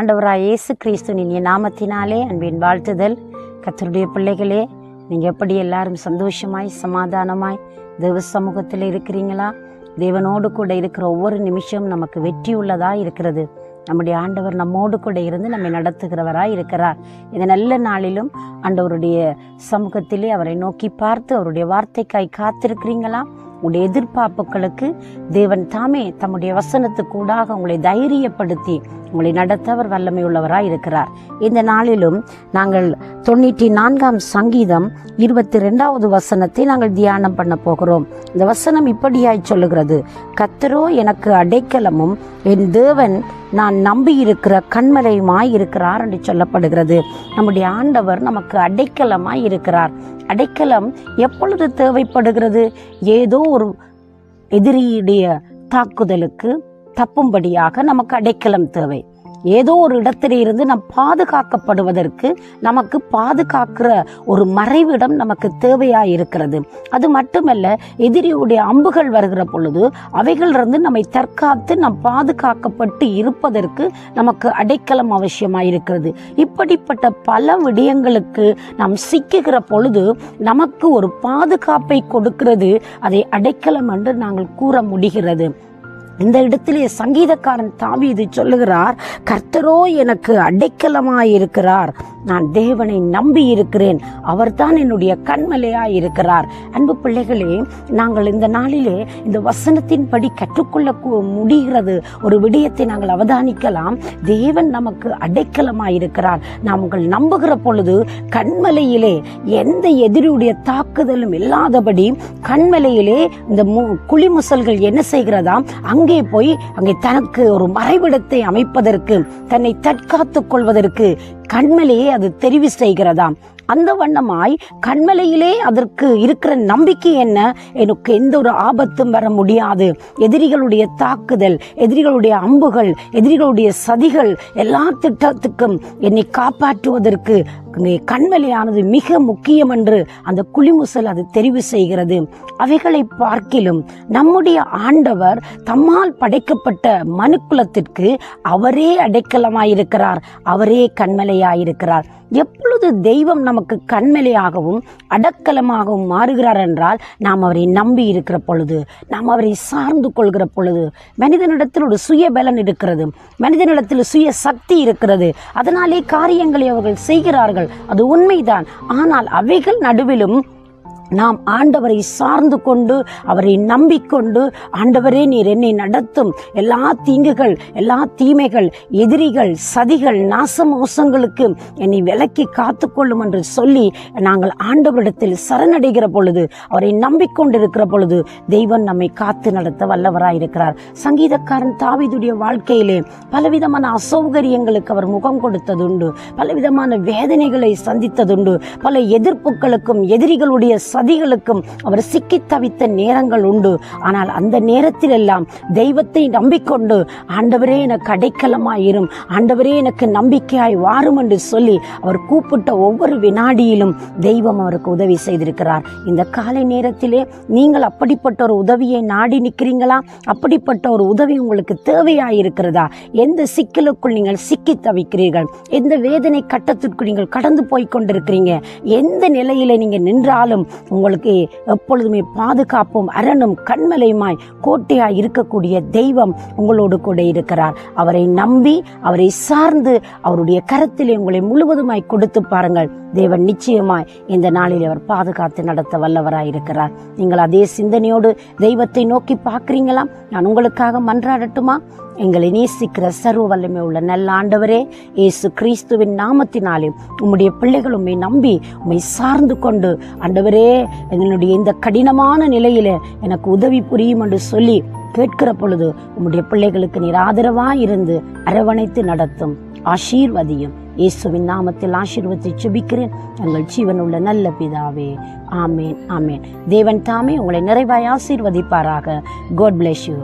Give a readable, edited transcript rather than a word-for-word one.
ஆண்டவராய் இயேசு கிறிஸ்துவின் நாமத்தினாலே அன்பின் வாழ்த்துதல். கர்த்தருடைய பிள்ளைகளே, நீங்கள் எப்படி எல்லாரும் சந்தோஷமாய் சமாதானமாய் தேவ சமூகத்தில் இருக்கிறீங்களா? தேவனோடு கூட இருக்கிற ஒவ்வொரு நிமிஷம் நமக்கு வெற்றி உள்ளதாக இருக்கிறது. நம்முடைய ஆண்டவர் நம்மோடு கூட இருந்து நம்மை நடத்துகிறவராய் இருக்கிறார். இந்த நல்ல நாளிலும் ஆண்டவருடைய சமூகத்திலே அவரை நோக்கி பார்த்து அவருடைய வார்த்தைக்காய் காத்திருக்கிறீங்களா? உங்களுடைய எதிர்பார்ப்புகளுக்கு தேவன் தாமே தம்முடைய வசனத்துக்கூடாக உங்களை தைரியப்படுத்தி உங்களை நடத்த அவர் வல்லமை உள்ளவராய் இருக்கிறார். இந்த நாளிலும் நாங்கள் 94ஆம் சங்கீதம் 22வது வசனத்தை நாங்கள் தியானம் பண்ண போகிறோம். இந்த வசனம் இப்படியாய் சொல்லுகிறது: கர்த்தரோ எனக்கு அடைக்கலமும் என் தேவன் நான் நம்பியிருக்கிற கன்மலையுமாய் இருக்கிறார் என்று சொல்லப்படுகிறது. நம்முடைய ஆண்டவர் நமக்கு அடைக்கலமாய் இருக்கிறார். அடைக்கலம் எப்பொழுது தேவைப்படுகிறது? ஏதோ ஒரு எதிரியுடைய தாக்குதலுக்கு தப்பும்படியாக நமக்கு அடைக்கலம் தேவை. ஏதோ ஒரு இடத்திலே இருந்து நாம் பாதுகாக்கப்படுவதற்கு நமக்கு பாதுகாக்கிற ஒரு மறைவிடம் நமக்கு தேவையாய் இருக்கிறது. அது மட்டுமல்ல, எதிரியுடைய அம்புகள் வருகிற பொழுது அவைகளிலிருந்து நம்மை தற்காத்து நாம் பாதுகாக்கப்பட்டு இருப்பதற்கு நமக்கு அடைக்கலம் அவசியமாயிருக்கிறது. இப்படிப்பட்ட பல விடயங்களுக்கு நாம் சிக்குகிற பொழுது நமக்கு ஒரு பாதுகாப்பை கொடுக்கிறது அதை அடைக்கலம் என்று நாங்கள் கூற முடிகிறது. இந்த இடத்திலே சங்கீதக்காரன் தாவீது சொல்லுகிறார், கர்த்தரோ எனக்கு அடைக்கலமாயிருக்கிறார், நான் தேவனை நம்பி இருக்கிறேன், அவர்தான் என்னுடைய கன்மலையாய் இருக்கிறார். அன்பு பிள்ளைகளே, நாங்கள் இந்த நாளிலே இந்த வசனத்தின்படி கற்றுக்கொள்ள முடிகிறது ஒரு விடயத்தை நாங்கள் அவதானிக்கலாம். தேவன் நமக்கு அடைக்கலமாயிருக்கிறார். நாங்கள் நம்புகிற பொழுது கன்மலையிலே எந்த எதிரியுடைய தாக்குதலும் இல்லாதபடி கன்மலையிலே இந்த குளிமுசல்கள் என்ன செய்கிறதாம், அங்கே போய் அங்கே தனக்கு ஒரு மறைவிடத்தை அமைப்பதற்கு, தன்னை தற்காத்துக் கொள்வதற்கு கன்மலையே அது தெரிவு செய்கிறதாம். அந்த வண்ணமாய் கன்மலையிலே அதற்கு இருக்கிற நம்பிக்கை என்ன? எனக்கு எந்த ஒரு ஆபத்தும் வர முடியாது, எதிரிகளுடைய தாக்குதல், எதிரிகளுடைய அம்புகள், எதிரிகளுடைய சதிகள் எல்லா திட்டத்துக்கும் என்னை காப்பாற்றுவதற்கு கன்மலையானது மிக முக்கியம் என்று அந்த குளிமுசல் அது தெரிவு செய்கிறது. அவைகளை பார்க்கிலும் நம்முடைய ஆண்டவர் தம்மால் படைக்கப்பட்ட மனுக்குலத்திற்கு அவரே அடைக்கலமாயிருக்கிறார், அவரே கன்மலையாயிருக்கிறார். எப்பொழுது தெய்வம் நமக்கு கன்மலையாகவும் அடைக்கலமாகவும் மாறுகிறார் என்றால், நாம் அவரை நம்பி இருக்கிற பொழுது, நாம் அவரை சார்ந்து கொள்கிற பொழுது. மனிதனிடத்தில் ஒரு சுய பலன் இருக்கிறது, மனிதனிடத்தில் சுய சக்தி இருக்கிறது, அதனாலே காரியங்களை அவர்கள் செய்கிறார்கள், அது உண்மைதான். ஆனால் அவைகள் நடுவிலும் நாம் ஆண்டவரை சார்ந்து கொண்டு அவரை நம்பிக்கொண்டு, ஆண்டவரே நீர் என்னை நடத்தும், எல்லா தீங்குகள், எல்லா தீமைகள், எதிரிகள், சதிகள், நாசமோசங்களுக்கு என்னை விலக்கி காத்துக்கொள்ளும் என்று சொல்லி நாங்கள் ஆண்டவரிடத்தில் சரணடைகிற பொழுது, அவரை நம்பிக்கொண்டிருக்கிற பொழுது தெய்வம் நம்மை காத்து நடத்த வல்லவராயிருக்கிறார். சங்கீதக்காரன் தாவீதுடைய வாழ்க்கையிலே பலவிதமான அசௌகரியங்களுக்கு அவர் முகம் கொடுத்ததுண்டு, பலவிதமான வேதனைகளை சந்தித்ததுண்டு, பல எதிர்ப்புகளுக்கும் எதிரிகளுடைய சதிகளுக்கும் அவர் சிக்கி தவித்த நேரங்கள் உண்டு. ஆனால் அந்த நேரத்தில் எல்லாம் தெய்வத்தை நம்பிக்கொண்டு, ஆண்டவரே எனக்கு அடைக்கலமாயிரும், ஆண்டவரே எனக்கு நம்பிக்கையாய் வாரும் என்று சொல்லி அவர் கூப்பிட்ட ஒவ்வொரு வினாடியிலும் தெய்வம் அவருக்கு உதவி செய்திருக்கிறார். இந்த காலை நேரத்திலே நீங்கள் அப்படிப்பட்ட ஒரு உதவியை நாடி நிற்கிறீங்களா? அப்படிப்பட்ட ஒரு உதவி உங்களுக்கு தேவையாயிருக்கிறதா? எந்த சிக்கலுக்குள் நீங்கள் சிக்கி தவிக்கிறீர்கள்? எந்த வேதனை கட்டத்திற்கு நீங்கள் கடந்து போய் கொண்டிருக்கிறீங்க? எந்த நிலையில நீங்க நின்றாலும் உங்களுக்கு எப்பொழுதுமே பாதுகாப்பும் அரணும் கன்மலையுமாய் கோட்டையாய் இருக்கக்கூடிய தெய்வம் உங்களோடு கூட இருக்கிறார். அவரை நம்பி அவரை சார்ந்து அவருடைய கரத்திலே உங்களை முழுவதுமாய் கொடுத்து பாருங்கள். தேவன் நிச்சயமாய் இந்த நாளில் அவர் பாதுகாத்து நடத்த வல்லவராய் இருக்கிறார். நீங்கள் அதே சிந்தனையோடு தெய்வத்தை நோக்கி பார்க்கிறீங்களா? நான் உங்களுக்காக மன்றாடட்டுமா? எங்களை நேசிக்கிற சர்வ வல்லமை உள்ள நல்ல ஆண்டவரே, இயேசு கிறிஸ்துவின் நாமத்தினாலே உம்முடைய பிள்ளைகள் உம்மை நம்பி உம்மை சார்ந்து கொண்டு, ஆண்டவரே எங்களுடைய இந்த கடினமான நிலையில எனக்கு உதவி புரியும் என்று சொல்லி கேட்கிற பொழுது உம்முடைய பிள்ளைகளுக்கு நீர் ஆதரவாய் இருந்து அரவணைத்து நடத்தும், ஆசீர்வதியும். இயேசுவின் நாமத்தில் ஆசீர்வதித்து ஜெபிக்கிறேன் எங்கள் ஜீவனுள்ள நல்ல பிதாவே. ஆமேன், ஆமேன். தேவன் தாமே உங்களை நிறைவாய் ஆசீர்வதிப்பாராக. God bless you.